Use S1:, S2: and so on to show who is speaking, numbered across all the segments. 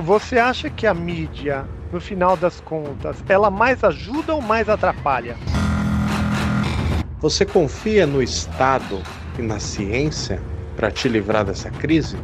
S1: Você acha que a mídia, no final das contas, ela mais ajuda ou mais atrapalha?
S2: Você confia no Estado e na ciência para te livrar dessa crise?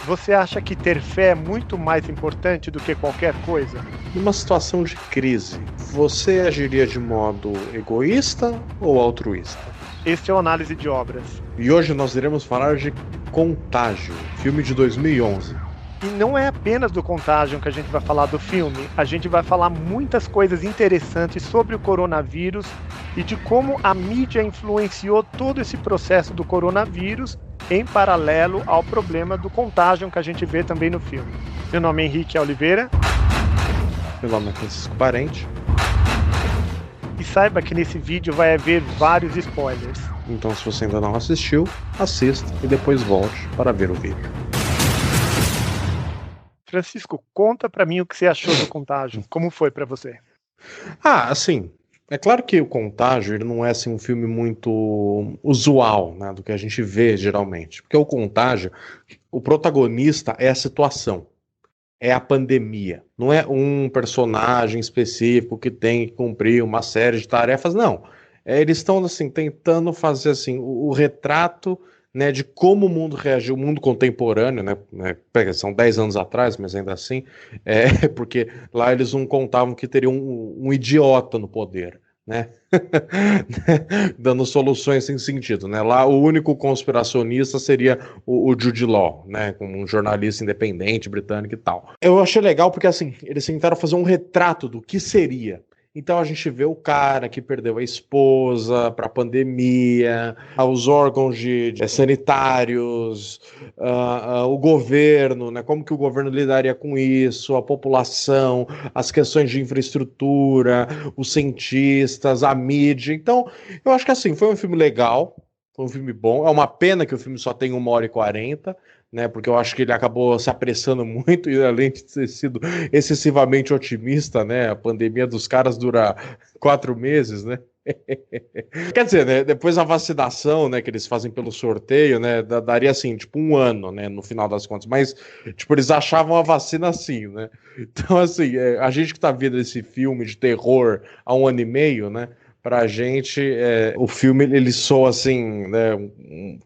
S1: Você acha que ter fé é muito mais importante do que qualquer coisa?
S2: Numa situação de crise, você agiria de modo egoísta ou altruísta?
S1: Esse é o Análise de Obras.
S2: E hoje nós iremos falar de Contágio, filme de 2011.
S1: E não é apenas do Contágio que a gente vai falar do filme, a gente vai falar muitas coisas interessantes sobre o coronavírus e de como a mídia influenciou todo esse processo do coronavírus em paralelo ao problema do contágio que a gente vê também no filme. Meu nome é Henrique Oliveira.
S2: Meu nome é Francisco Parente.
S1: E saiba que nesse vídeo vai haver vários spoilers.
S2: Então, se você ainda não assistiu, assista e depois volte para ver o vídeo.
S1: Francisco, conta pra mim o que você achou do Contágio. Como foi pra você?
S2: Assim, é claro que o Contágio ele não é assim, um filme muito usual, né, do que a gente vê geralmente. Porque o Contágio, o protagonista é a situação, é a pandemia. Não é um personagem específico que tem que cumprir uma série de tarefas, não. Eles estão assim, tentando fazer assim, o retrato, né, de como o mundo reagiu, o mundo contemporâneo, né, são 10 anos atrás, mas ainda assim, porque lá eles não contavam que teriam um idiota no poder, né, dando soluções sem sentido, né, lá o único conspiracionista seria o Jude Law, né, como um jornalista independente, britânico e tal. Eu achei legal porque, assim, eles tentaram fazer um retrato do que seria. Então a gente vê o cara que perdeu a esposa para a pandemia, os órgãos sanitários, o governo, né? Como que o governo lidaria com isso, a população, as questões de infraestrutura, os cientistas, a mídia. Então, eu acho que assim, foi um filme legal, foi um filme bom. É uma pena que o filme só tem 1h40, né? Porque eu acho que ele acabou se apressando muito e além de ter sido excessivamente otimista, né? A pandemia dos caras dura 4 meses, né? Quer dizer, né, depois a vacinação, né, que eles fazem pelo sorteio, né, daria assim, tipo 1 ano, né, no final das contas, mas, tipo, eles achavam a vacina assim, né, então, assim, a gente que tá vendo esse filme de terror há 1 ano e meio, né, pra gente, o filme, ele soa assim, né,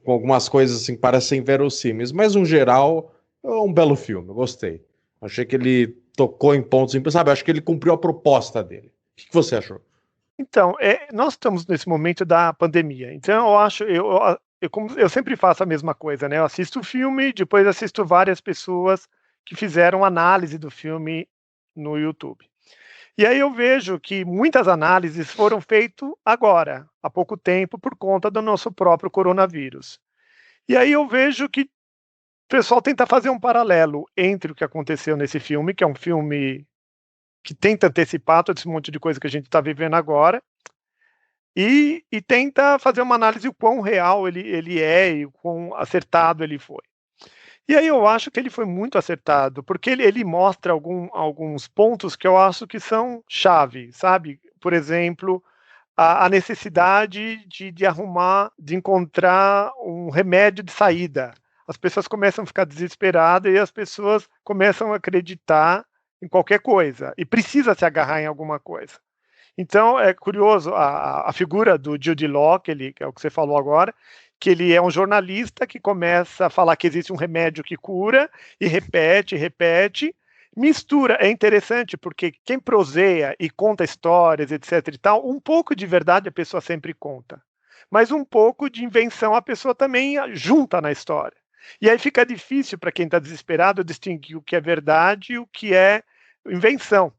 S2: com algumas coisas, assim, parecem verossímeis, mas, no geral, é um belo filme, eu gostei, achei que ele tocou em pontos, sabe, acho que ele cumpriu a proposta dele. O que você achou?
S1: Então, nós estamos nesse momento da pandemia. Então, eu acho, eu sempre faço a mesma coisa, né? Eu assisto o filme, depois assisto várias pessoas que fizeram análise do filme no YouTube. E aí eu vejo que muitas análises foram feitas agora, há pouco tempo, por conta do nosso próprio coronavírus. E aí eu vejo que o pessoal tenta fazer um paralelo entre o que aconteceu nesse filme, que é um filme que tenta antecipar todo esse monte de coisa que a gente está vivendo agora, e tenta fazer uma análise o quão real ele é e o quão acertado ele foi. E aí eu acho que ele foi muito acertado, porque ele mostra alguns pontos que eu acho que são chave, sabe? Por exemplo, a necessidade de arrumar, de encontrar um remédio de saída. As pessoas começam a ficar desesperadas e as pessoas começam a acreditar em qualquer coisa, e precisa se agarrar em alguma coisa. Então é curioso a figura do Jude Law, que é o que você falou agora, que ele é um jornalista que começa a falar que existe um remédio que cura, e repete, repete, mistura. É interessante porque quem proseia e conta histórias, etc e tal, um pouco de verdade a pessoa sempre conta, mas um pouco de invenção a pessoa também junta na história. E aí fica difícil para quem está desesperado distinguir o que é verdade e o que é invenção.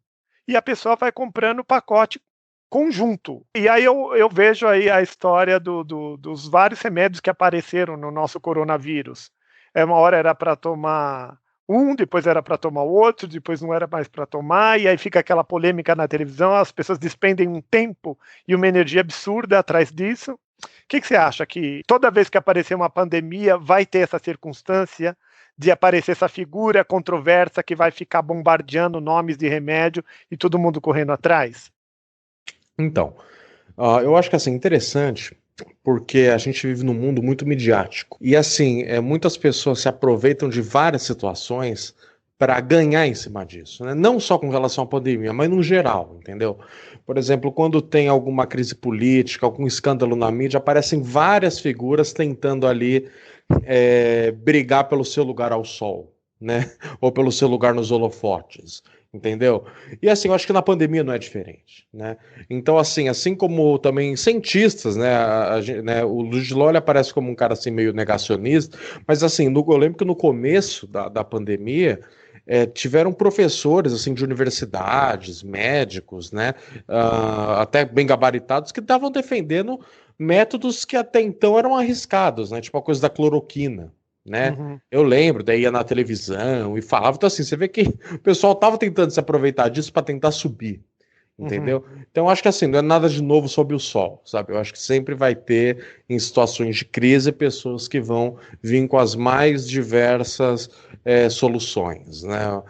S1: E a pessoa vai comprando o pacote conjunto. E aí eu vejo aí a história dos vários remédios que apareceram no nosso coronavírus. Uma hora era para tomar um, depois era para tomar outro, depois não era mais para tomar, e aí fica aquela polêmica na televisão, as pessoas despendem um tempo e uma energia absurda atrás disso. O que você acha? Que toda vez que aparecer uma pandemia vai ter essa circunstância de aparecer essa figura controversa que vai ficar bombardeando nomes de remédio e todo mundo correndo atrás?
S2: Então, eu acho que assim, interessante porque a gente vive num mundo muito midiático. E assim, muitas pessoas se aproveitam de várias situações para ganhar em cima disso, né? Não só com relação à pandemia, mas no geral, entendeu? Por exemplo, quando tem alguma crise política, algum escândalo na mídia, aparecem várias figuras tentando ali brigar pelo seu lugar ao sol, né? Ou pelo seu lugar nos holofotes, entendeu? E assim, eu acho que na pandemia não é diferente, né? Então, assim como também cientistas, né? Né, o Ludlow ele aparece como um cara assim meio negacionista, mas assim, eu lembro que no começo da pandemia tiveram professores assim de universidades, médicos, né? Até bem gabaritados que estavam defendendo métodos que até então eram arriscados, né? Tipo a coisa da cloroquina, né?
S1: Uhum.
S2: Eu lembro, daí ia na televisão e falava, então assim, você vê que o pessoal tava tentando se aproveitar disso para tentar subir,
S1: Uhum.
S2: entendeu? Então eu acho que assim, não é nada de novo sob o sol, sabe? Eu acho que sempre vai ter em situações de crise pessoas que vão vir com as mais diversas soluções, né?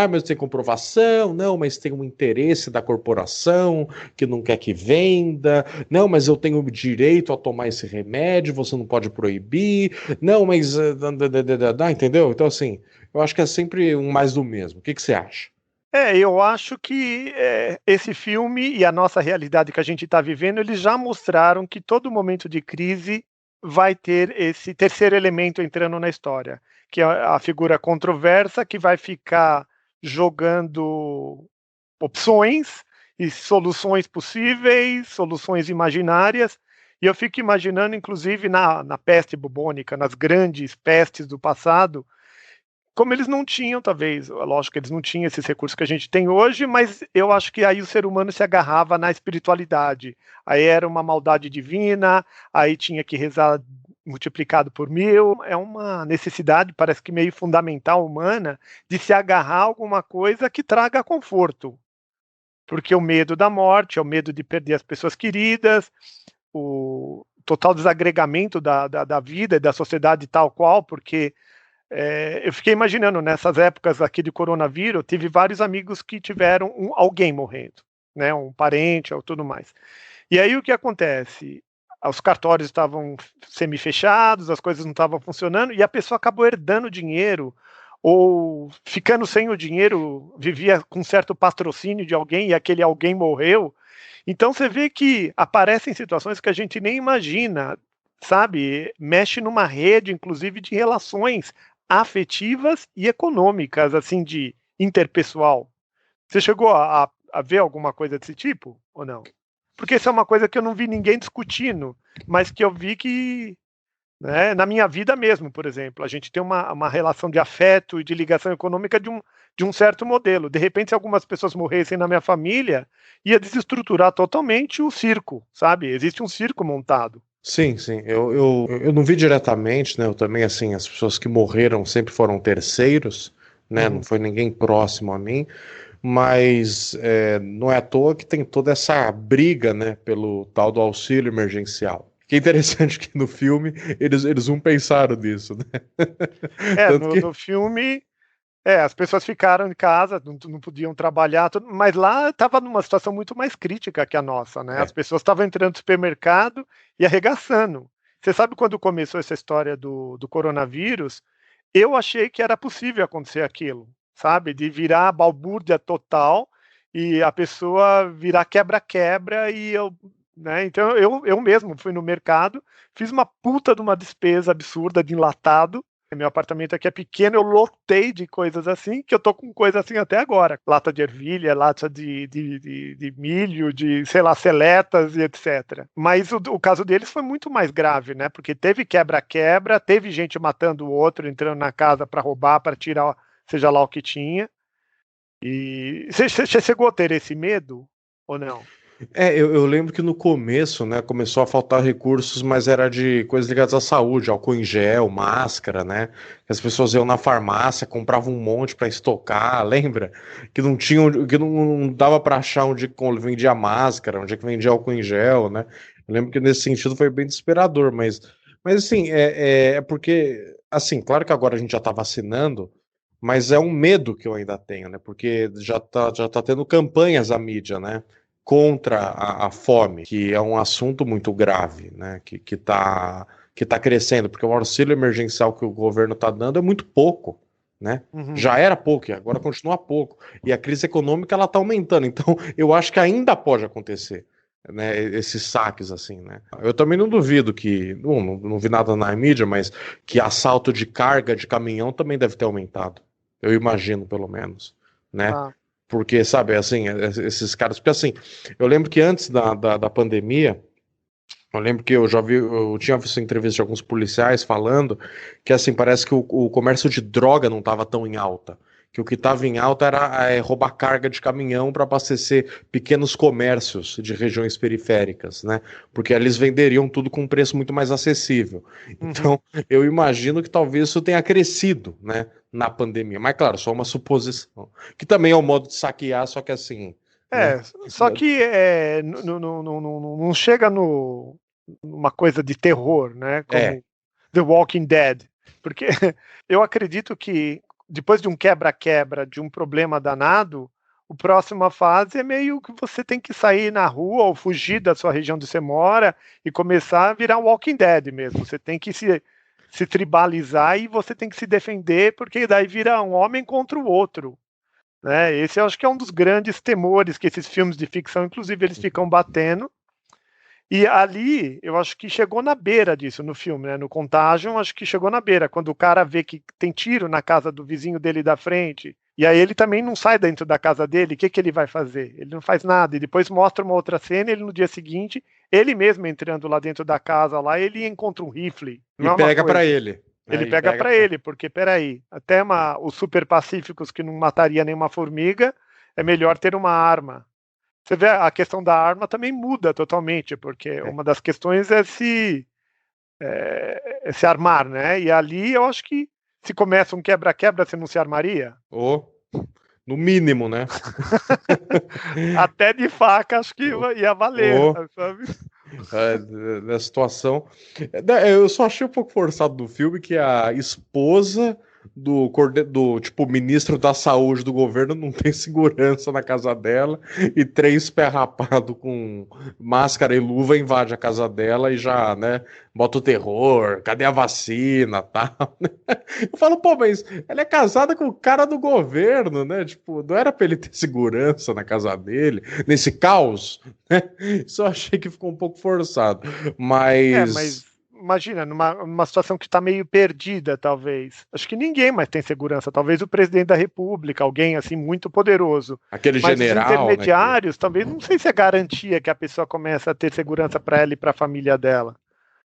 S2: Mas tem comprovação, não, mas tem um interesse da corporação que não quer que venda, não, mas eu tenho direito a tomar esse remédio, você não pode proibir, não, mas entendeu? Então, assim, eu acho que é sempre um mais do mesmo. O que que você acha?
S1: Eu acho que esse filme e a nossa realidade que a gente está vivendo, eles já mostraram que todo momento de crise vai ter esse terceiro elemento entrando na história, que é a figura controversa que vai ficar jogando opções e soluções possíveis, soluções imaginárias. E eu fico imaginando, inclusive, na peste bubônica, nas grandes pestes do passado, como eles não tinham, talvez, lógico que eles não tinham esses recursos que a gente tem hoje, mas eu acho que aí o ser humano se agarrava na espiritualidade. Aí era uma maldade divina, aí tinha que rezar multiplicado por 1000. É uma necessidade, parece que meio fundamental humana, de se agarrar a alguma coisa que traga conforto. Porque o medo da morte, é o medo de perder as pessoas queridas, o total desagregamento da vida e da sociedade tal qual, porque eu fiquei imaginando, nessas épocas aqui de coronavírus, tive vários amigos que tiveram alguém morrendo, né, um parente ou tudo mais. E aí o que acontece? Os cartórios estavam semi-fechados, as coisas não estavam funcionando, e a pessoa acabou herdando dinheiro, ou ficando sem o dinheiro, vivia com certo patrocínio de alguém, e aquele alguém morreu. Então você vê que aparecem situações que a gente nem imagina, sabe? Mexe numa rede, inclusive, de relações afetivas e econômicas, assim, de interpessoal. Você chegou a ver alguma coisa desse tipo ou não? Porque isso é uma coisa que eu não vi ninguém discutindo, mas que eu vi que, né, na minha vida mesmo, por exemplo, a gente tem uma relação de afeto e de ligação econômica de um certo modelo. De repente, se algumas pessoas morressem na minha família, ia desestruturar totalmente o circo, sabe? Existe um circo montado.
S2: Sim, sim. Eu não vi diretamente, né? Eu também, assim, as pessoas que morreram sempre foram terceiros, né? Não
S1: Uhum.
S2: foi ninguém próximo a mim, mas não é à toa que tem toda essa briga, né? Pelo tal do auxílio emergencial. Que é interessante que no filme eles não pensaram nisso, né? Tanto
S1: No,
S2: que.
S1: no filme, as pessoas ficaram em casa, não podiam trabalhar, mas lá estava numa situação muito mais crítica que a nossa, né? As
S2: É,
S1: pessoas estavam entrando no supermercado e arregaçando. Você sabe quando começou essa história do coronavírus? Eu achei que era possível acontecer aquilo, sabe? De virar balbúrdia total e a pessoa virar quebra-quebra e eu, né? Então eu mesmo fui no mercado, fiz uma puta de uma despesa absurda de enlatado. Meu apartamento aqui é pequeno, eu lotei de coisas assim, que eu tô com coisa assim até agora. Lata de ervilha, lata de milho, de, sei lá, seletas e etc. Mas o caso deles foi muito mais grave, né? Porque teve quebra-quebra, teve gente matando o outro, entrando na casa para roubar, para tirar, seja lá o que tinha. E você chegou a ter esse medo ou não?
S2: eu lembro que no começo, né, começou a faltar recursos, mas era de coisas ligadas à saúde, álcool em gel, máscara, né? Que as pessoas iam na farmácia, compravam um monte para estocar, lembra? Que não tinha, que não dava para achar onde que vendia máscara, onde é que vendia álcool em gel, né? Eu lembro que nesse sentido foi bem desesperador, mas assim, é porque, assim, claro que agora a gente já tá vacinando, mas é um medo que eu ainda tenho, né? Porque já tá tendo campanhas à mídia, né? contra a fome, que é um assunto muito grave, né? Que tá crescendo, porque o auxílio emergencial que o governo está dando é muito pouco, né? Já era pouco e agora continua pouco. E a crise econômica ela está aumentando. Então, eu acho que ainda pode acontecer, né? Esses saques assim, né? Eu também não duvido que, não vi nada na mídia, mas que assalto de carga de caminhão também deve ter aumentado. Eu imagino, pelo menos, né?
S1: Ah,
S2: Porque, sabe, assim, esses caras. Porque, assim, eu lembro que antes da pandemia, eu lembro que eu tinha visto entrevista de alguns policiais falando que, assim, parece que o comércio de droga não estava tão em alta. Que o que estava em alta era roubar carga de caminhão para abastecer pequenos comércios de regiões periféricas, né? Porque eles venderiam tudo com um preço muito mais acessível. Então, eu imagino que talvez isso tenha crescido, né? Na pandemia. Mas, claro, só uma suposição. Que também é um modo de saquear, só que assim, né?
S1: só que não chega numa coisa de terror, né?
S2: É,
S1: Como The Walking Dead. Porque eu acredito que depois de um quebra-quebra, de um problema danado, a próxima fase é meio que você tem que sair na rua ou fugir da sua região onde você mora e começar a virar Walking Dead mesmo. Você tem que se tribalizar e você tem que se defender, porque daí vira um homem contra o outro. Né? Esse eu acho que é um dos grandes temores que esses filmes de ficção, inclusive, eles ficam batendo. E ali, eu acho que chegou na beira disso no filme, né? No Contagion, acho que chegou na beira, quando o cara vê que tem tiro na casa do vizinho dele da frente, e aí ele também não sai dentro da casa dele, o que ele vai fazer? Ele não faz nada, e depois mostra uma outra cena, ele no dia seguinte, ele mesmo entrando lá dentro da casa, lá, ele encontra um rifle,
S2: e
S1: não é uma
S2: pega pra
S1: coisa.
S2: ele.
S1: Ele
S2: Né? E
S1: pega
S2: pega
S1: para
S2: pra...
S1: ele, porque peraí, até os super pacíficos que não mataria nenhuma formiga, é melhor ter uma arma. Você vê, a questão da arma também muda totalmente, porque
S2: É.
S1: uma das questões é se armar, né? E ali eu acho que se começa um quebra-quebra, você não se armaria?
S2: Ou, no mínimo, né?
S1: Até de faca acho que ia valer,
S2: Ou,
S1: sabe?
S2: na situação. Eu só achei um pouco forçado do filme que a esposa do tipo ministro da saúde do governo não tem segurança na casa dela e três pé rapado com máscara e luva invade a casa dela e já, né, bota o terror, cadê a vacina, tal. Eu falo, pô, mas ela é casada com o cara do governo, né? Tipo, não era pra ele ter segurança na casa dele, nesse caos, né? Só achei que ficou um pouco forçado.
S1: Mas
S2: Mas
S1: imagina, numa situação que está meio perdida, talvez. Acho que ninguém mais tem segurança. Talvez o presidente da República, alguém assim muito poderoso.
S2: aquele
S1: Mas os
S2: general, né?
S1: intermediários, talvez não sei se é garantia que a pessoa começa a ter segurança para ela e para a família dela.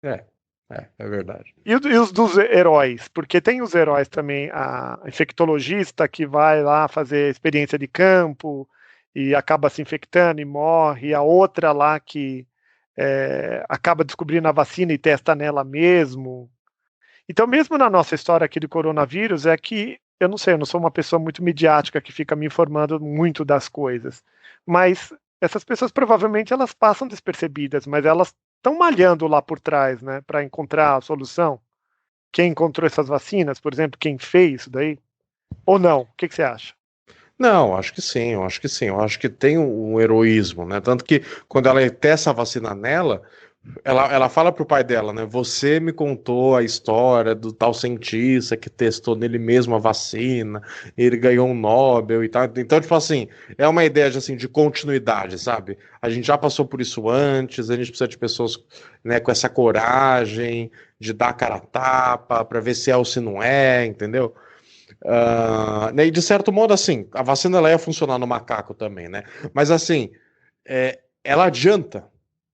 S2: É, é verdade.
S1: E os dos heróis? Porque tem os heróis também, a infectologista que vai lá fazer experiência de campo e acaba se infectando e morre, a outra lá que acaba descobrindo a vacina e testa nela mesmo. Então, mesmo na nossa história aqui do coronavírus, é que eu não sei, eu não sou uma pessoa muito midiática que fica me informando muito das coisas, mas essas pessoas provavelmente elas passam despercebidas, mas elas estão malhando lá por trás, né, para encontrar a solução. Quem encontrou essas vacinas, por exemplo, quem fez isso daí? Ou não? O que você acha?
S2: Não, acho que sim, eu acho que sim. Eu acho que tem um heroísmo, né? Tanto que quando ela testa a vacina nela, ela fala pro pai dela, né? Você me contou a história do tal cientista que testou nele mesmo a vacina, ele ganhou um Nobel e tal. Então, tipo assim, é uma ideia de, assim, de continuidade, sabe? A gente já passou por isso antes, a gente precisa de pessoas, né, com essa coragem de dar a cara a tapa para ver se é ou se não é, entendeu? Né, e de certo modo, assim, a vacina ela ia funcionar no macaco também, né? Mas assim, ela adianta,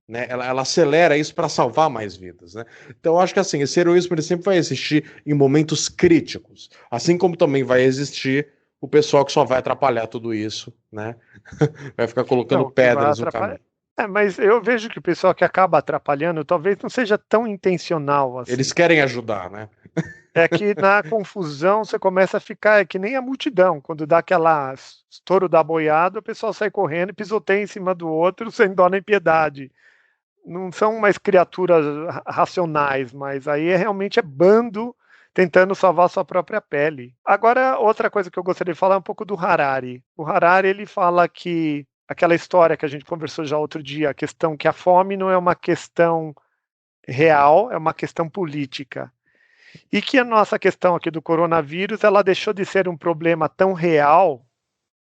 S2: né? Ela acelera isso para salvar mais vidas, né? Então eu acho que assim, esse heroísmo ele sempre vai existir em momentos críticos, assim como também vai existir o pessoal que só vai atrapalhar tudo isso, né? Vai ficar colocando
S1: Não, que vai
S2: pedras no
S1: atrapalhar.
S2: caminho.
S1: Mas eu vejo que o pessoal que acaba atrapalhando talvez não seja tão intencional
S2: Eles
S1: assim.
S2: querem ajudar, né?
S1: É que na confusão você começa a ficar, é que nem a multidão, quando dá aquela estouro da boiada, o pessoal sai correndo e pisoteia em cima do outro sem dó nem piedade. Não são mais criaturas racionais, mas aí realmente é bando tentando salvar sua própria pele. Agora, outra coisa que eu gostaria de falar é um pouco do Harari. O Harari, ele fala que aquela história que a gente conversou já outro dia, a questão que a fome não é uma questão real, é uma questão política. E que a nossa questão aqui do coronavírus, ela deixou de ser um problema tão real,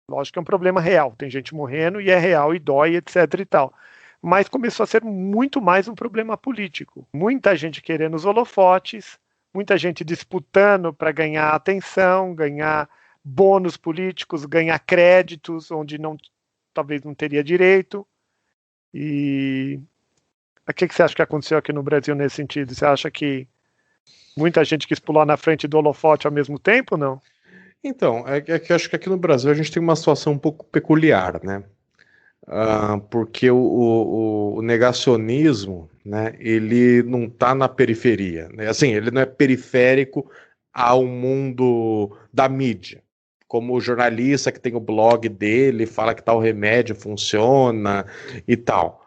S1: lógico que é um problema real, tem gente morrendo e é real e dói, etc e tal, mas começou a ser muito mais um problema político. Muita gente querendo os holofotes, muita gente disputando para ganhar atenção, ganhar bônus políticos, ganhar créditos onde talvez não teria direito. E o que você acha que aconteceu aqui no Brasil nesse sentido? Você acha que muita gente quis pular na frente do holofote ao mesmo tempo, não?
S2: Então, é que eu acho que aqui no Brasil a gente tem uma situação um pouco peculiar, né? Porque o negacionismo, né, ele não está na periferia, né? Assim, ele não é periférico ao mundo da mídia. Como o jornalista que tem o blog dele, fala que tal remédio funciona e tal.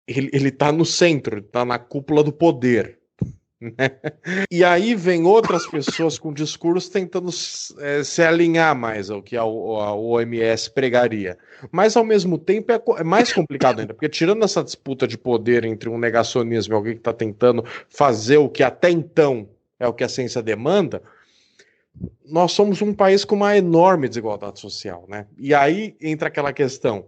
S2: Ele está no centro, está na cúpula do poder. Né? E aí vem outras pessoas com discurso tentando se alinhar mais ao que a OMS pregaria. Mas, ao mesmo tempo, é mais complicado ainda, porque tirando essa disputa de poder entre um negacionismo e alguém que está tentando fazer o que até então é o que a ciência demanda, nós somos um país com uma enorme desigualdade social, né? E aí entra aquela questão.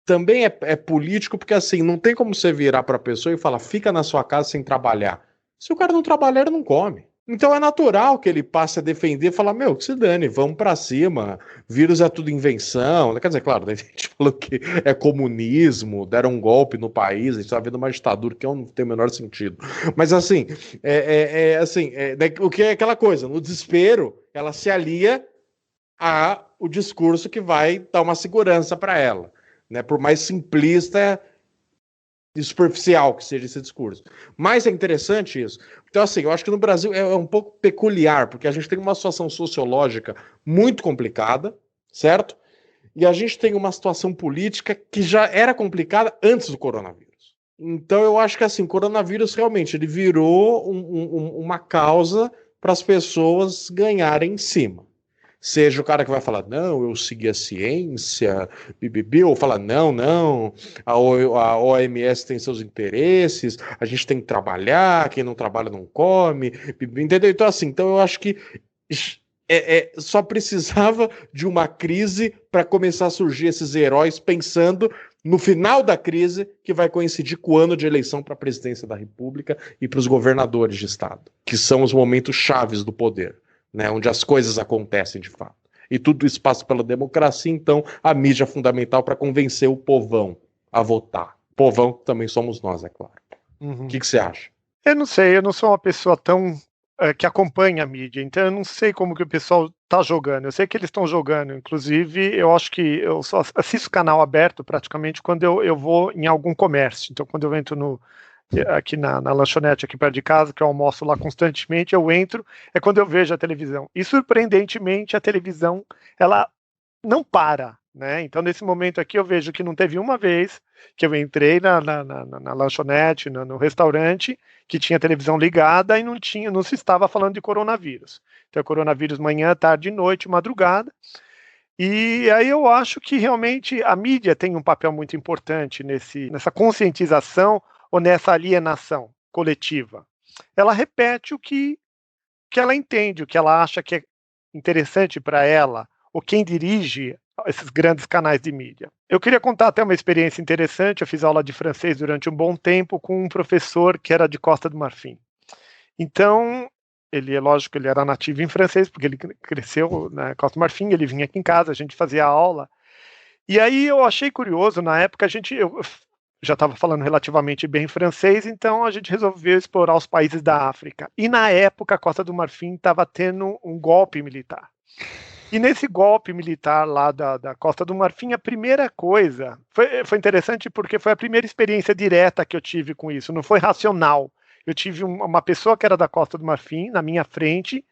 S2: Também é político, porque assim, não tem como você virar para a pessoa e falar, fica na sua casa sem trabalhar. Se o cara não trabalhar, ele não come. Então é natural que ele passe a defender e falar, meu, que se dane, vamos para cima, vírus é tudo invenção. Quer dizer, claro, a gente falou que é comunismo, deram um golpe no país, a gente está vendo uma ditadura que não tem o menor sentido. Mas assim, o que é aquela coisa, no desespero, ela se alia ao discurso que vai dar uma segurança para ela. Né, por mais simplista e superficial que seja esse discurso. Mas é interessante isso. Então, assim, eu acho que no Brasil é um pouco peculiar, porque a gente tem uma situação sociológica muito complicada, certo? E a gente tem uma situação política que já era complicada antes do coronavírus. Então, eu acho que, assim, o coronavírus realmente ele virou uma causa para as pessoas ganharem em cima. Seja o cara que vai falar, não, eu segui a ciência, bibibi, ou fala, não, a OMS tem seus interesses, a gente tem que trabalhar, quem não trabalha não come, bibibi, entendeu? Então, assim, eu acho que só precisava de uma crise para começar a surgir esses heróis pensando no final da crise, que vai coincidir com o ano de eleição para a presidência da República e para os governadores de estado, que são os momentos chaves do poder. Né, onde as coisas acontecem de fato. E tudo isso passa pela democracia, então a mídia é fundamental para convencer o povão a votar. Povão também somos nós, é claro. O que você acha?
S1: Eu não sei, eu não sou uma pessoa tão que acompanha a mídia, então eu não sei como que o pessoal está jogando. Eu sei que eles estão jogando, inclusive eu acho que eu só assisto canal aberto praticamente quando eu vou em algum comércio. Então quando eu entro aqui na lanchonete aqui perto de casa, que eu almoço lá constantemente, eu entro, é quando eu vejo a televisão. E surpreendentemente a televisão, ela não para, né? Então nesse momento aqui eu vejo que não teve uma vez que eu entrei na lanchonete, no restaurante, que tinha televisão ligada e não se estava falando de coronavírus. Então é coronavírus manhã, tarde, noite, madrugada. E aí eu acho que realmente a mídia tem um papel muito importante nessa conscientização ou nessa alienação coletiva. Ela repete o que ela entende, o que ela acha que é interessante para ela, ou quem dirige esses grandes canais de mídia. Eu queria contar até uma experiência interessante. Eu fiz aula de francês durante um bom tempo com um professor que era de Costa do Marfim. Então, ele, é lógico, ele era nativo em francês, porque ele cresceu na Costa do Marfim, ele vinha aqui em casa, a gente fazia aula. E aí eu achei curioso, na época eu já estava falando relativamente bem francês, então a gente resolveu explorar os países da África. E na época a Costa do Marfim estava tendo um golpe militar. E nesse golpe militar lá da Costa do Marfim, a primeira coisa foi interessante porque foi a primeira experiência direta que eu tive com isso, não foi racional. Eu tive uma pessoa que era da Costa do Marfim na minha frente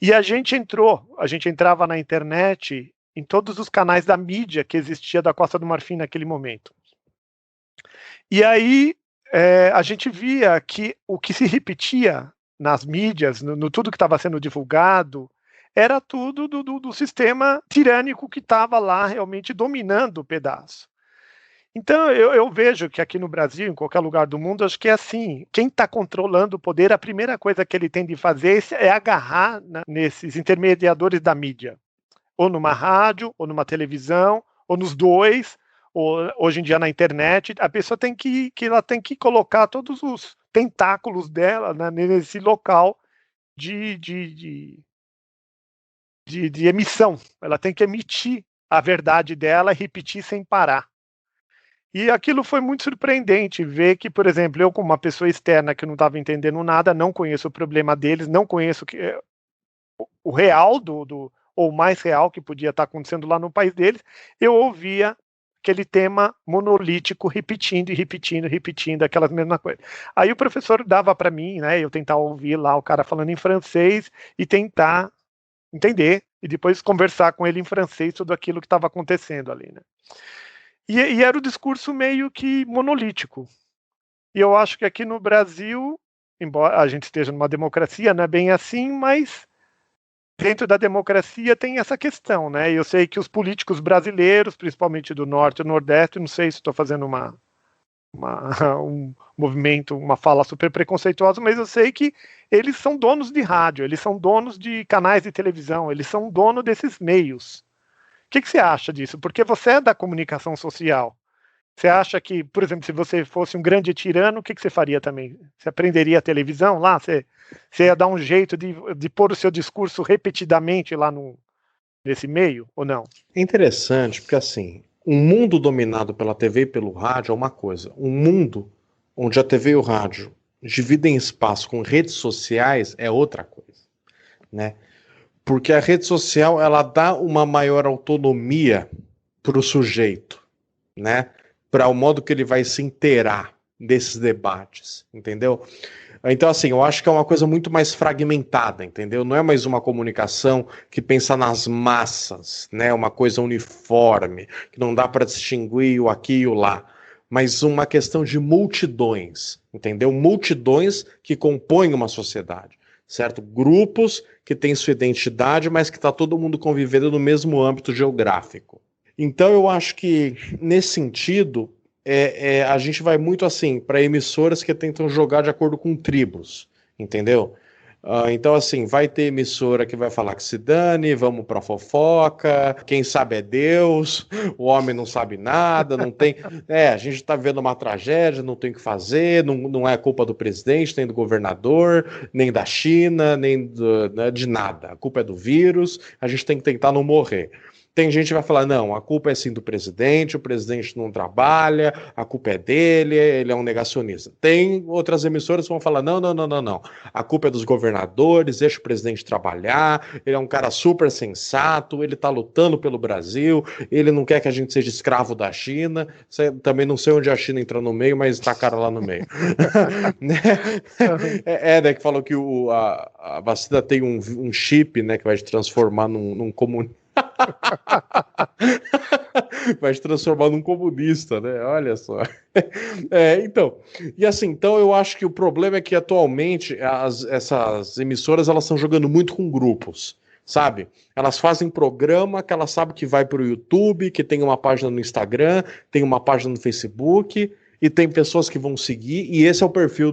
S1: e a gente entrava na internet em todos os canais da mídia que existia da Costa do Marfim naquele momento. E aí a gente via que o que se repetia nas mídias, no tudo que estava sendo divulgado, era tudo do sistema tirânico que estava lá realmente dominando o pedaço. Então, eu vejo que aqui no Brasil, em qualquer lugar do mundo, acho que é assim, quem está controlando o poder, a primeira coisa que ele tem de fazer é agarrar nesses intermediadores da mídia, ou numa rádio, ou numa televisão, ou nos dois, ou hoje em dia na internet. A pessoa ela tem que colocar todos os tentáculos dela, né, nesse local de, de, de, de emissão. Ela tem que emitir a verdade dela e repetir sem parar. E aquilo foi muito surpreendente ver que, por exemplo, eu como uma pessoa externa que não estava entendendo nada, não conheço o problema deles, não conheço o real ou o mais real que podia estar acontecendo lá no país deles, eu ouvia aquele tema monolítico repetindo e repetindo, repetindo aquelas mesmas coisas. Aí o professor dava para mim, né, eu tentar ouvir lá o cara falando em francês e tentar entender e depois conversar com ele em francês tudo aquilo que estava acontecendo ali, né? E era o discurso meio que monolítico. E eu acho que aqui no Brasil, embora a gente esteja numa democracia, não é bem assim, mas dentro da democracia tem essa questão, né? Eu sei que os políticos brasileiros, principalmente do Norte e do Nordeste, não sei se estou fazendo um movimento, uma fala super preconceituosa, mas eu sei que eles são donos de rádio, eles são donos de canais de televisão, eles são donos desses meios. O que você acha disso? Porque você é da comunicação social. Você acha que, por exemplo, se você fosse um grande tirano, o que você faria também? Você aprenderia a televisão lá? Você ia dar um jeito de pôr o seu discurso repetidamente lá nesse meio, ou não?
S2: É interessante, porque assim, um mundo dominado pela TV e pelo rádio é uma coisa. Um mundo onde a TV e o rádio dividem espaço com redes sociais é outra coisa, né? Porque a rede social, ela dá uma maior autonomia para o sujeito, né? Para o modo que ele vai se inteirar desses debates, entendeu? Então, assim, eu acho que é uma coisa muito mais fragmentada, entendeu? Não é mais uma comunicação que pensa nas massas, né? Uma coisa uniforme, que não dá para distinguir o aqui e o lá, mas uma questão de multidões, entendeu? Multidões que compõem uma sociedade, certo? Grupos que têm sua identidade, mas que está todo mundo convivendo no mesmo âmbito geográfico. Então, eu acho que, nesse sentido, a gente vai muito assim para emissoras que tentam jogar de acordo com tribos, entendeu? Então, assim, vai ter emissora que vai falar que se dane, vamos pra fofoca, quem sabe é Deus, o homem não sabe nada, não tem. A gente tá vendo uma tragédia, não tem o que fazer, não é culpa do presidente, nem do governador, nem da China, nem né, de nada. A culpa é do vírus, a gente tem que tentar não morrer. Tem gente que vai falar, não, a culpa é sim do presidente, o presidente não trabalha, a culpa é dele, ele é um negacionista. Tem outras emissoras que vão falar, não, não, não, não, não. A culpa é dos governadores, deixa o presidente trabalhar, ele é um cara super sensato, ele tá lutando pelo Brasil, ele não quer que a gente seja escravo da China. Também não sei onde a China entrou no meio, mas tá cara lá no meio. Né, que falou que a vacina tem um chip, né, que vai te transformar num comunista. Vai te transformar num comunista, né? Olha só. Então, e assim, então eu acho que o problema é que atualmente essas emissoras elas estão jogando muito com grupos, sabe? Elas fazem programa que elas sabem que vai para o YouTube, que tem uma página no Instagram, tem uma página no Facebook e tem pessoas que vão seguir e esse é o perfil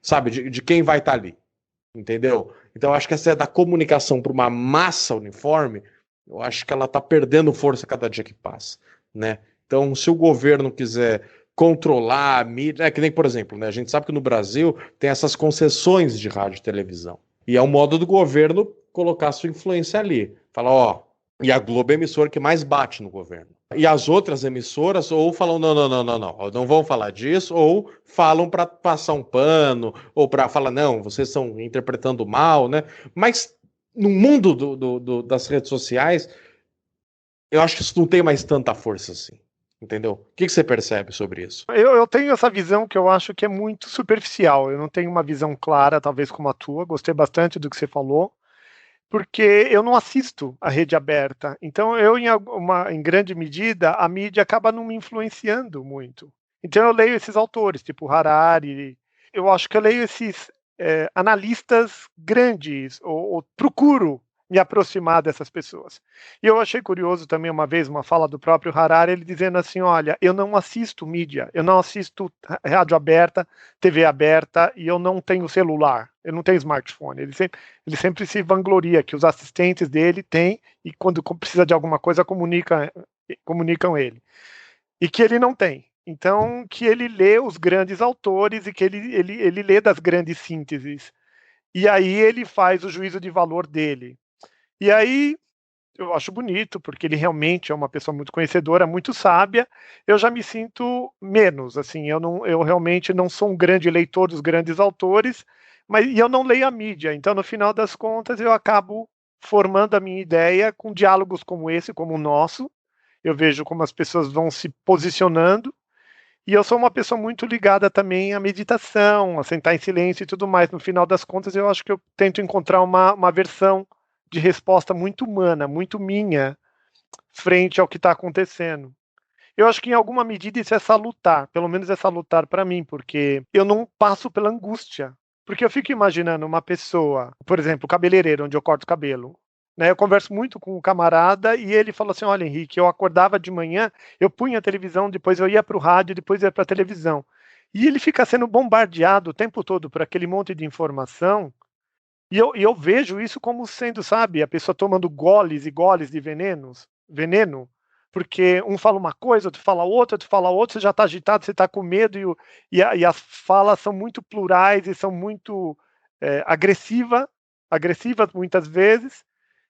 S2: sabe, de quem vai estar ali. Entendeu? Então, eu acho que essa é da comunicação para uma massa uniforme, eu acho que ela está perdendo força cada dia que passa, né? Então, se o governo quiser controlar a mídia, que nem, por exemplo, né, a gente sabe que no Brasil tem essas concessões de rádio e televisão, e é um modo do governo colocar sua influência ali. Fala, ó, e a Globo é a emissora que mais bate no governo. E as outras emissoras ou falam, não, não, não, não, não, não vão falar disso, ou falam para passar um pano, ou para falar, não, vocês estão interpretando mal, né? Mas no mundo das redes sociais, eu acho que isso não tem mais tanta força assim, entendeu? O que você percebe sobre isso?
S1: Eu tenho essa visão que eu acho que é muito superficial. Eu não tenho uma visão clara, talvez como a tua. Gostei bastante do que você falou, porque eu não assisto a rede aberta. Então, em grande medida, a mídia acaba não me influenciando muito. Então, eu leio esses autores, tipo Harari. Eu acho que eu leio esses analistas grandes, ou procuro me aproximar dessas pessoas. E eu achei curioso também, uma vez, uma fala do próprio Harari, ele dizendo assim, olha, eu não assisto mídia, eu não assisto rádio aberta, TV aberta, e eu não tenho celular, eu não tenho smartphone. Ele sempre se vangloria que os assistentes dele têm, e quando precisa de alguma coisa, comunicam ele. E que ele não tem. Então, que ele lê os grandes autores e que ele lê das grandes sínteses. E aí ele faz o juízo de valor dele. E aí eu acho bonito, porque ele realmente é uma pessoa muito conhecedora, muito sábia. Eu já me sinto menos, assim, eu realmente não sou um grande leitor dos grandes autores, e eu não leio a mídia. Então, no final das contas, eu acabo formando a minha ideia com diálogos como esse, como o nosso. Eu vejo como as pessoas vão se posicionando. E eu sou uma pessoa muito ligada também à meditação, a sentar em silêncio e tudo mais. No final das contas, eu acho que eu tento encontrar uma versão de resposta muito humana, muito minha, frente ao que está acontecendo. Eu acho que em alguma medida isso é salutar, pelo menos é salutar para mim, porque eu não passo pela angústia. Porque eu fico imaginando uma pessoa, por exemplo, o cabeleireiro, onde eu corto o cabelo. Né, eu converso muito com um camarada e ele falou assim: olha, Henrique, eu acordava de manhã, eu punha a televisão, depois eu ia para o rádio, depois eu ia para a televisão. E ele fica sendo bombardeado o tempo todo por aquele monte de informação. E eu vejo isso como sendo, sabe, a pessoa tomando goles e goles de veneno, porque um fala uma coisa, outro fala outra, outro fala outra, você já está agitado, você está com medo, e as falas são muito plurais e são muito agressivas muitas vezes.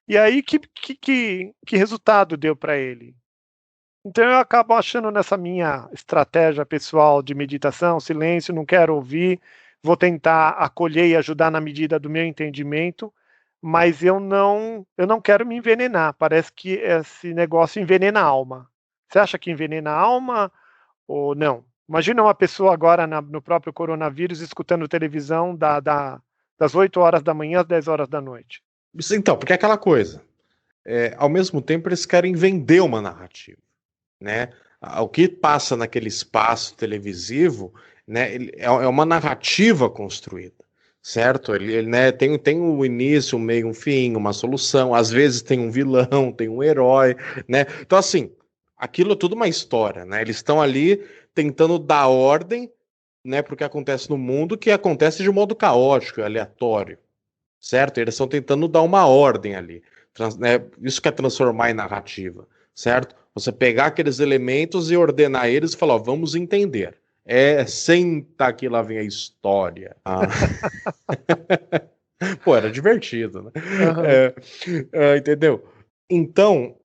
S1: E aí, que resultado deu para ele? Então, eu acabo achando nessa minha estratégia pessoal de meditação, silêncio, não quero ouvir, vou tentar acolher e ajudar na medida do meu entendimento, mas eu não quero me envenenar. Parece que esse negócio envenena a alma. Você acha que envenena a alma ou não? Imagina uma pessoa agora no próprio coronavírus escutando televisão das 8 horas da manhã às 10 horas da noite.
S2: Então, porque é aquela coisa. Ao mesmo tempo, eles querem vender uma narrativa, né? O que passa naquele espaço televisivo, né, é uma narrativa construída, certo? Ele, né, tem um início, um meio, um fim, uma solução. Às vezes tem um vilão, tem um herói, né? Então, assim, aquilo é tudo uma história, né? Eles estão ali tentando dar ordem, né, para o que acontece no mundo, que acontece de modo caótico, aleatório, certo? Eles estão tentando dar uma ordem ali. Isso que é transformar em narrativa, certo? Você pegar aqueles elementos e ordenar eles e falar, ó, vamos entender. Senta que lá vem a história. Pô, era divertido, né?
S1: Uhum.
S2: Entendeu? Então,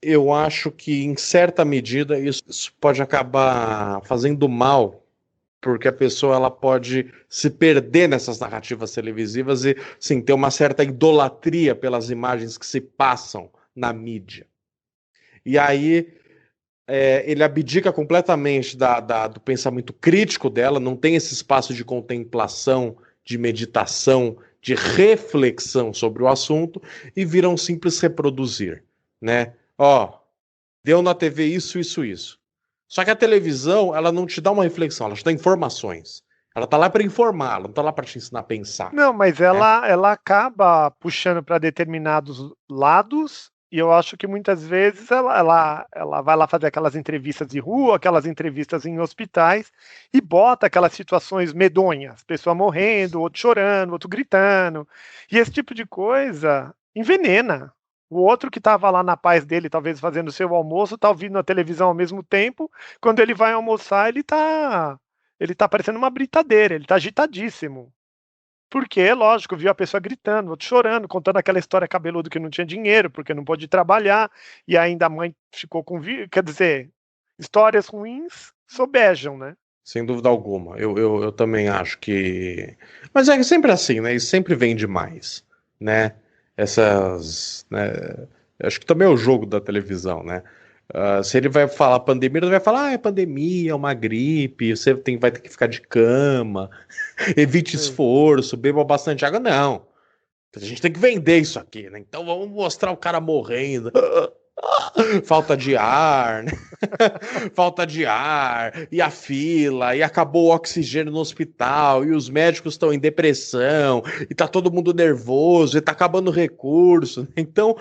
S2: eu acho que, em certa medida, isso pode acabar fazendo mal, porque a pessoa ela pode se perder nessas narrativas televisivas e, sim, ter uma certa idolatria pelas imagens que se passam na mídia. E aí ele abdica completamente do pensamento crítico dela, não tem esse espaço de contemplação, de meditação, de reflexão sobre o assunto e vira um simples reproduzir, né? Ó, deu na TV isso, isso, isso. Só que a televisão, ela não te dá uma reflexão, ela te dá informações. Ela tá lá para informar, ela não tá lá para te ensinar a pensar,
S1: Não, mas
S2: né?
S1: ela acaba puxando para determinados lados, e eu acho que muitas vezes ela vai lá fazer aquelas entrevistas de rua, aquelas entrevistas em hospitais, e bota aquelas situações medonhas, pessoa morrendo, outro chorando, outro gritando, e esse tipo de coisa envenena. O outro que estava lá na paz dele, talvez fazendo o seu almoço, está ouvindo a televisão ao mesmo tempo, quando ele vai almoçar, ele tá parecendo uma britadeira, ele está agitadíssimo. Porque, lógico, viu a pessoa gritando, outro chorando, contando aquela história cabeludo que não tinha dinheiro, porque não pôde trabalhar, e ainda a mãe ficou com. Quer dizer, histórias ruins sobejam, né?
S2: Sem dúvida alguma. Eu também acho que. Mas é sempre assim, né? Isso sempre vem demais, né? Essas. Né? Acho que também é o jogo da televisão, né? Se ele vai falar pandemia, ele vai falar, é pandemia, é uma gripe, vai ter que ficar de cama, evite
S1: Sim.
S2: esforço, beba bastante água. Não. A gente tem que vender isso aqui, né? Então vamos mostrar o cara morrendo. Falta de ar, né? Falta de ar, e a fila, e acabou o oxigênio no hospital, e os médicos estão em depressão, e tá todo mundo nervoso, e tá acabando o recurso. Então,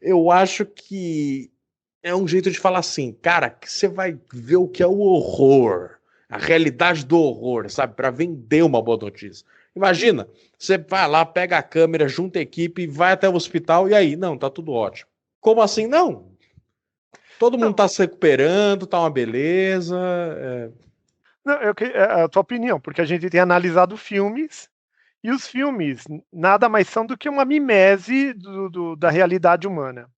S2: eu acho que é um jeito de falar assim, cara, que você vai ver o que é o horror, a realidade do horror, sabe? Para vender uma boa notícia. Imagina, você vai lá, pega a câmera, junta a equipe, vai até o hospital, e aí? Não, tá tudo ótimo. Como assim? Não, todo mundo
S1: Não,
S2: tá se recuperando, tá uma beleza.
S1: não, é a tua opinião, porque a gente tem analisado filmes, e os filmes nada mais são do que uma mimese da realidade humana.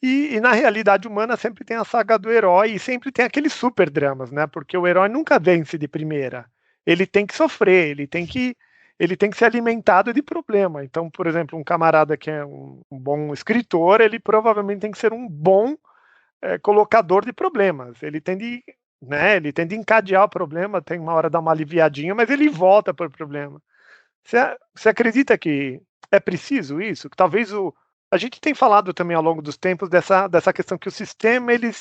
S1: E na realidade humana sempre tem a saga do herói e sempre tem aqueles super dramas, né? Porque o herói nunca vence de primeira. Ele tem que sofrer, ele tem que ser alimentado de problema. Então, por exemplo, um camarada que é um bom escritor, ele provavelmente tem que ser um bom colocador de problemas. Ele tem de encadear o problema, tem uma hora dar uma aliviadinha, mas ele volta para o problema. Você acredita que é preciso isso? Que talvez a gente tem falado também ao longo dos tempos dessa questão que o sistema ele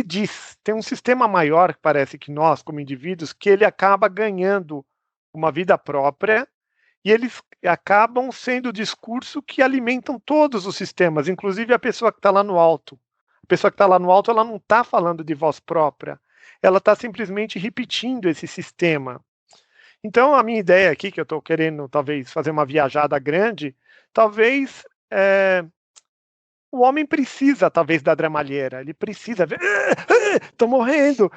S1: diz, tem um sistema maior, parece que nós, como indivíduos, que ele acaba ganhando uma vida própria e eles acabam sendo o discurso que alimentam todos os sistemas, inclusive a pessoa que está lá no alto. A pessoa que está lá no alto, ela não está falando de voz própria, ela está simplesmente repetindo esse sistema. Então, a minha ideia aqui, que eu estou querendo talvez fazer uma viajada grande, talvez o homem precisa talvez da dramalheira, ele precisa ver, estou morrendo,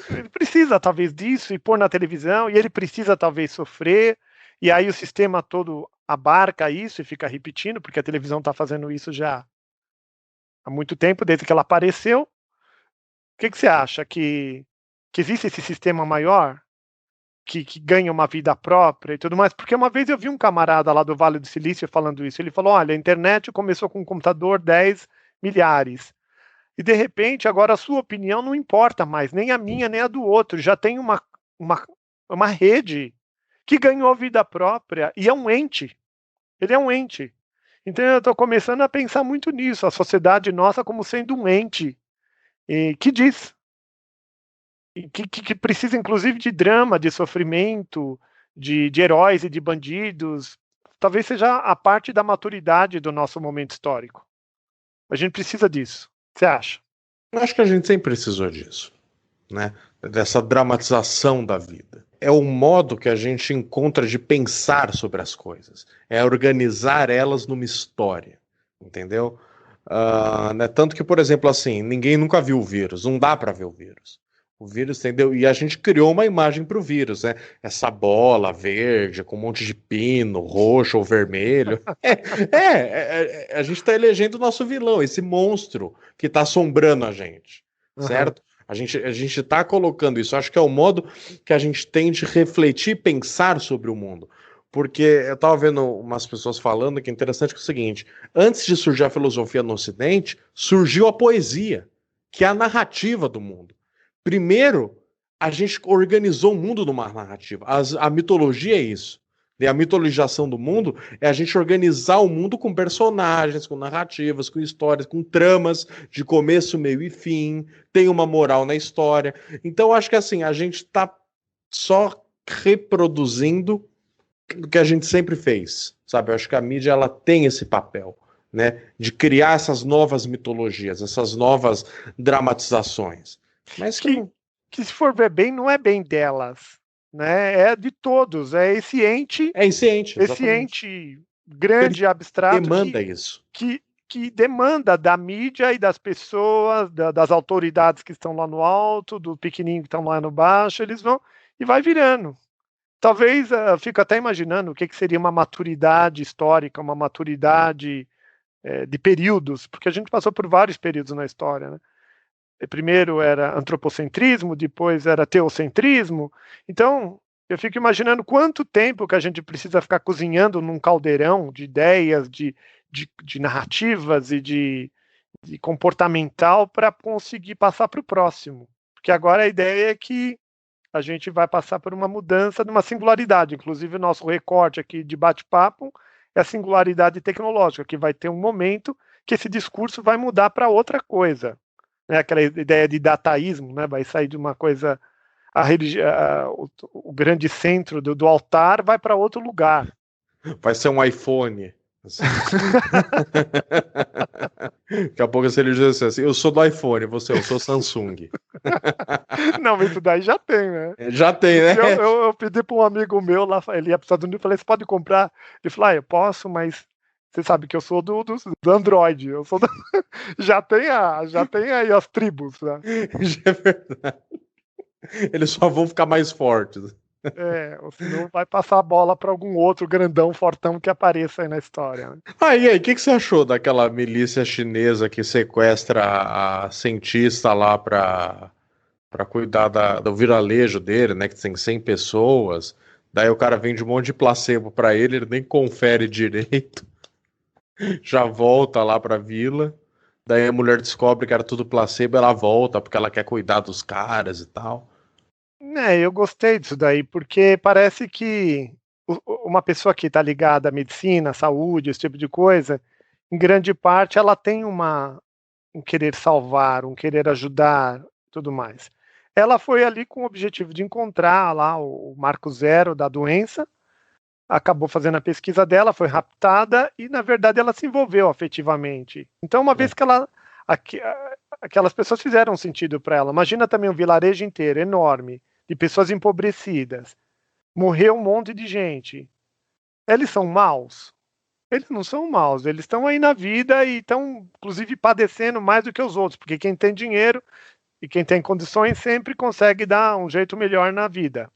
S1: ele precisa talvez disso e pôr na televisão, e ele precisa talvez sofrer, e aí o sistema todo abarca isso e fica repetindo, porque a televisão está fazendo isso já há muito tempo, desde que ela apareceu. O que você acha? Que existe esse sistema maior? Que ganha uma vida própria e tudo mais, porque uma vez eu vi um camarada lá do Vale do Silício falando isso, ele falou, olha, a internet começou com um computador 10 milhares, e de repente agora a sua opinião não importa mais, nem a minha, nem a do outro, já tem uma, uma rede que ganhou vida própria, e é um ente, ele é um ente. Então eu estou começando a pensar muito nisso, a sociedade nossa como sendo um ente, que diz, que precisa inclusive de drama, de sofrimento, de heróis e de bandidos. Talvez seja a parte da maturidade do nosso momento histórico. A gente precisa disso. O que você acha?
S2: Eu acho que a gente sempre precisou disso, né? Dessa dramatização da vida. É o modo que a gente encontra de pensar sobre as coisas. É organizar elas numa história, entendeu? Né? Tanto que, por exemplo, assim, ninguém nunca viu o vírus, não dá para ver o vírus. O vírus, entendeu? E a gente criou uma imagem para o vírus, né? Essa bola verde com um monte de pino, roxo ou vermelho. A gente está elegendo o nosso vilão, esse monstro que está assombrando a gente,
S1: Uhum.
S2: certo? A gente está colocando isso. Acho que é o modo que a gente tem de refletir e pensar sobre o mundo. Porque eu estava vendo umas pessoas falando que é interessante que é o seguinte: antes de surgir a filosofia no Ocidente, surgiu a poesia, que é a narrativa do mundo. Primeiro, a gente organizou o mundo numa narrativa. A mitologia é isso. E a mitologização do mundo é a gente organizar o mundo com personagens, com narrativas, com histórias, com tramas de começo, meio e fim. Tem uma moral na história. Então, acho que assim, a gente está só reproduzindo o que a gente sempre fez, sabe? Eu acho que a mídia ela tem esse papel, né, de criar essas novas mitologias, essas novas dramatizações. Mas que
S1: Que,
S2: não
S1: que se for ver bem, não é bem delas, né? É de todos. É
S2: é inconsciente,
S1: esse
S2: exatamente.
S1: ente
S2: Ele
S1: grande, abstrato,
S2: demanda isso.
S1: que demanda da mídia e das pessoas, das autoridades que estão lá no alto, do pequenininho que estão lá no baixo, eles vão e vai virando. Talvez, fico até imaginando o que seria uma maturidade histórica, uma maturidade de períodos, porque a gente passou por vários períodos na história, né? Primeiro era antropocentrismo, depois era teocentrismo. Então, eu fico imaginando quanto tempo que a gente precisa ficar cozinhando num caldeirão de ideias, de narrativas e de comportamental para conseguir passar para o próximo. Porque agora a ideia é que a gente vai passar por uma mudança de uma singularidade. Inclusive, o nosso recorte aqui de bate-papo é a singularidade tecnológica, que vai ter um momento que esse discurso vai mudar para outra coisa, né? Aquela ideia de dataísmo, né? Vai sair de uma coisa, o grande centro do altar vai para outro lugar.
S2: Vai ser um iPhone. Assim. Daqui a pouco ele diz assim, eu sou do iPhone, eu sou Samsung.
S1: Não, mas isso daí já tem, né?
S2: Já tem, né?
S1: Eu pedi para um amigo meu lá, ele ia para os Estados Unidos, eu falei, você pode comprar? Ele falou, eu posso, mas você sabe que eu sou do Android, eu sou do... já tem aí as tribos, né?
S2: Já é verdade. Eles só vão ficar mais fortes.
S1: Ou senão vai passar a bola para algum outro grandão, fortão que apareça aí na história. Né?
S2: E aí, o que você achou daquela milícia chinesa que sequestra a cientista lá para cuidar do viralejo dele, né? Que tem 100 pessoas. Daí o cara vende um monte de placebo para ele nem confere direito. Já volta lá pra vila. Daí a mulher descobre que era tudo placebo, ela volta porque ela quer cuidar dos caras e tal.
S1: Eu gostei disso daí, porque parece que uma pessoa que está ligada à medicina, à saúde, esse tipo de coisa, em grande parte ela tem um querer salvar, um querer ajudar, tudo mais. Ela foi ali com o objetivo de encontrar lá o marco zero da doença, acabou fazendo a pesquisa dela, foi raptada e, na verdade, ela se envolveu afetivamente. Então, uma vez que aquelas pessoas fizeram sentido para ela, imagina também um vilarejo inteiro, enorme, de pessoas empobrecidas, morreu um monte de gente. Eles são maus? Eles não são maus, eles estão aí na vida e estão, inclusive, padecendo mais do que os outros, porque quem tem dinheiro e quem tem condições sempre consegue dar um jeito melhor na vida.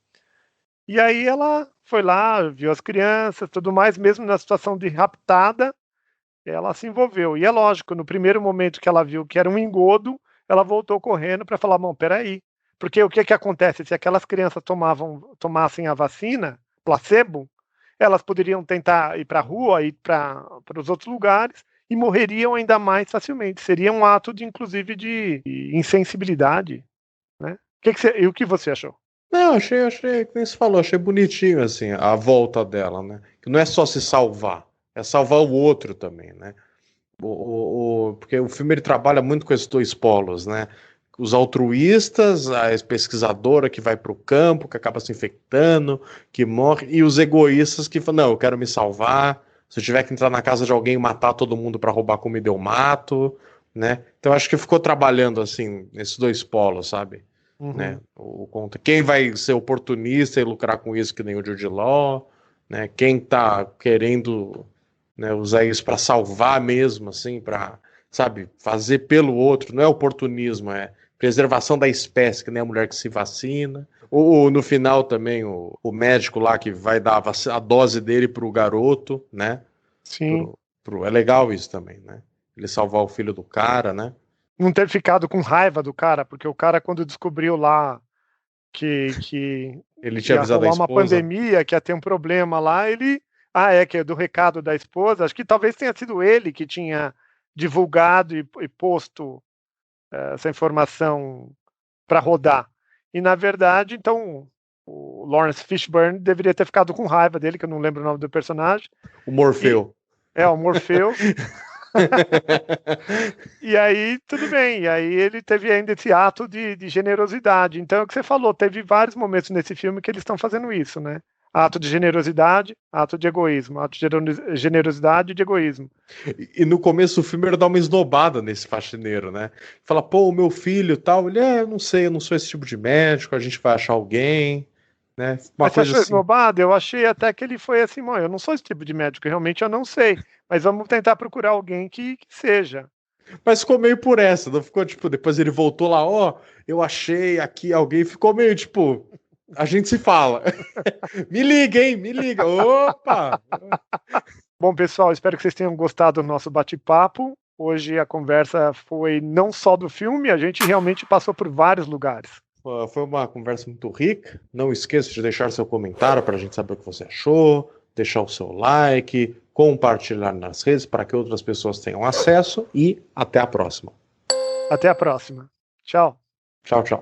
S1: E aí ela foi lá, viu as crianças, tudo mais, mesmo na situação de raptada, ela se envolveu. E é lógico, no primeiro momento que ela viu que era um engodo, ela voltou correndo para falar, bom, peraí, porque o que acontece? Se aquelas crianças tomassem a vacina, placebo, elas poderiam tentar ir para a rua, ir para os outros lugares, e morreriam ainda mais facilmente. Seria um ato, inclusive, de insensibilidade. Né? E o que você achou?
S2: Não, achei, como você falou, achei bonitinho, assim, a volta dela, né? Que não é só se salvar, é salvar o outro também, né? Porque o filme ele trabalha muito com esses dois polos, né? Os altruístas, a pesquisadora que vai para o campo, que acaba se infectando, que morre, e os egoístas que falam, não, eu quero me salvar, se eu tiver que entrar na casa de alguém e matar todo mundo para roubar comida, eu mato, né? Então acho que ficou trabalhando, assim, nesses dois polos, sabe? Né? Quem vai ser oportunista e lucrar com isso, que nem o Jude Law, né? Quem tá querendo, né, usar isso para salvar mesmo, assim, para, sabe, fazer pelo outro, não é oportunismo, é preservação da espécie, que nem a mulher que se vacina. Ou no final também o médico lá que vai dar a dose dele pro garoto, né?
S1: Sim.
S2: É legal isso também, né? Ele salvar o filho do cara, né?
S1: Não ter ficado com raiva do cara, porque o cara, quando descobriu lá que
S2: ele tinha
S1: ia
S2: avisado a
S1: rolar uma
S2: esposa.
S1: Pandemia, que ia ter um problema lá, ele. Que é do recado da esposa. Acho que talvez tenha sido ele que tinha divulgado e posto essa informação para rodar. E, na verdade, então, o Lawrence Fishburne deveria ter ficado com raiva dele, que eu não lembro o nome do personagem.
S2: O Morfeu.
S1: O Morfeu. E aí, tudo bem. E aí ele teve ainda esse ato de generosidade. Então, é o que você falou, teve vários momentos nesse filme que eles estão fazendo isso, né? Ato de generosidade, ato de egoísmo. Ato de generosidade e de egoísmo.
S2: E no começo do filme ele dá uma esnobada nesse faxineiro, né? Fala, pô, o meu filho e tal. Ele, eu não sei, eu não sou esse tipo de médico, a gente vai achar alguém, né? Uma
S1: Mas você
S2: coisa
S1: achou
S2: assim.
S1: esnobado? Eu achei até que ele foi assim, mãe, eu não sou esse tipo de médico, realmente eu não sei. Mas vamos tentar procurar alguém que seja.
S2: Mas ficou meio por essa, não ficou, tipo, depois ele voltou lá, eu achei aqui alguém, ficou meio, tipo, a gente se fala. Me liga, hein? Me liga. Opa!
S1: Bom, pessoal, espero que vocês tenham gostado do nosso bate-papo. Hoje a conversa foi não só do filme, a gente realmente passou por vários lugares.
S2: Foi uma conversa muito rica. Não esqueça de deixar seu comentário para a gente saber o que você achou, deixar o seu like, compartilhar nas redes para que outras pessoas tenham acesso e até a próxima.
S1: Até a próxima. Tchau.
S2: Tchau, tchau.